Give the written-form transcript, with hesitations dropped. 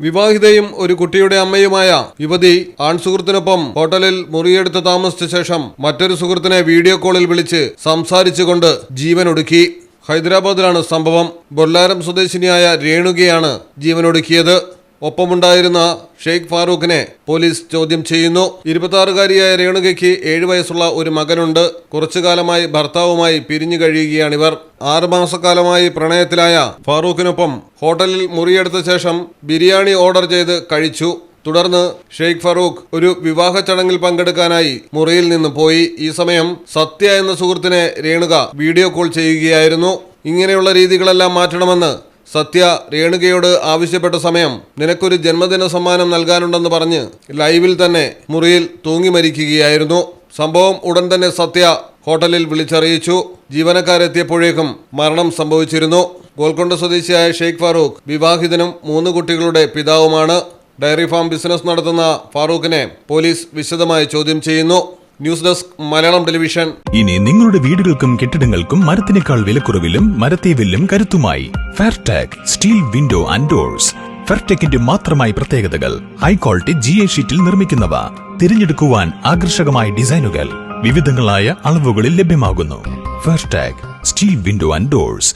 വിവാഹിതയും ഒരു കുട്ടിയുടെ അമ്മയുമായ യുവതി ആൺസുഹൃത്തിനൊപ്പം ഹോട്ടലിൽ മുറിയെടുത്ത് താമസിച്ച ശേഷം മറ്റൊരു സുഹൃത്തിനെ വീഡിയോ കോളിൽ വിളിച്ച് സംസാരിച്ചുകൊണ്ട് ജീവനൊടുക്കി. ഹൈദരാബാദിലാണ് സംഭവം. ബൊല്ലാരം സ്വദേശിനിയായ രേണുകയാണ് ജീവനൊടുക്കിയത്. ഒപ്പമുണ്ടായിരുന്ന ഷെയ്ഖ് ഫാറൂഖിനെ പോലീസ് ചോദ്യം ചെയ്യുന്നു. 26-കാരിയായ രേണുകയ്ക്ക് 7 വയസ്സുള്ള ഒരു മകനുണ്ട്. കുറച്ചുകാലമായി ഭർത്താവുമായി പിരിഞ്ഞു കഴിയുകയാണിവർ. 6 മാസക്കാലമായി പ്രണയത്തിലായ ഫാറൂഖിനൊപ്പം ഹോട്ടലിൽ മുറിയെടുത്ത ശേഷം ബിരിയാണി ഓർഡർ ചെയ്ത് കഴിച്ചു. തുടർന്ന് ഷെയ്ഖ് ഫാറൂഖ് ഒരു വിവാഹ ചടങ്ങിൽ പങ്കെടുക്കാനായി മുറിയിൽ നിന്ന് പോയി. ഈ സമയം സത്യ എന്ന സുഹൃത്തിനെ രേണുക വീഡിയോ കോൾ ചെയ്യുകയായിരുന്നു. ഇങ്ങനെയുള്ള രീതികളെല്ലാം മാറ്റണമെന്ന് സത്യ രേണുകയോട് ആവശ്യപ്പെട്ട സമയം നിനക്കൊരു ജന്മദിന സമ്മാനം നൽകാനുണ്ടെന്ന് പറഞ്ഞ് ലൈവിൽ തന്നെ മുറിയിൽ തൂങ്ങി മരിക്കുകയായിരുന്നു. സംഭവം ഉടൻ തന്നെ സത്യ ഹോട്ടലിൽ വിളിച്ചറിയിച്ചു. ജീവനക്കാരെത്തിയപ്പോഴേക്കും മരണം സംഭവിച്ചിരുന്നു. ഗോൽക്കൊണ്ട സ്വദേശിയായ ഷെയ്ഖ് ഫാറൂഖ് വിവാഹിതനും 3 കുട്ടികളുടെ പിതാവുമാണ്. ഡയറി ഫാം ബിസിനസ് നടത്തുന്ന ഫാറൂഖിനെ പോലീസ് വിശദമായി ചോദ്യം ചെയ്യുന്നു. News desk Malayalam television. ഇനി നിങ്ങളുടെ വീടുകൾക്കും കെട്ടിടങ്ങൾക്കും മരത്തിനേക്കാൾ വിലക്കുറവിലും മരത്തെ വെല്ലും കരുത്തുമായി ഫെയർടെക് സ്റ്റീൽ വിൻഡോ ആൻഡ് ഡോർസ്. ഫെയർടെക്കിന്റെ മാത്രമായി പ്രത്യേകതകൾ. ഹൈ ക്വാളിറ്റി GA ഷീറ്റിൽ നിർമ്മിക്കുന്നവ. തിരഞ്ഞെടുക്കുവാൻ ആകർഷകമായ ഡിസൈനുകൾ വിവിധങ്ങളായ അളവുകളിൽ ലഭ്യമാകുന്നു. ഫെയർടെക് സ്റ്റീൽ വിൻഡോ ആൻഡ് ഡോർസ്.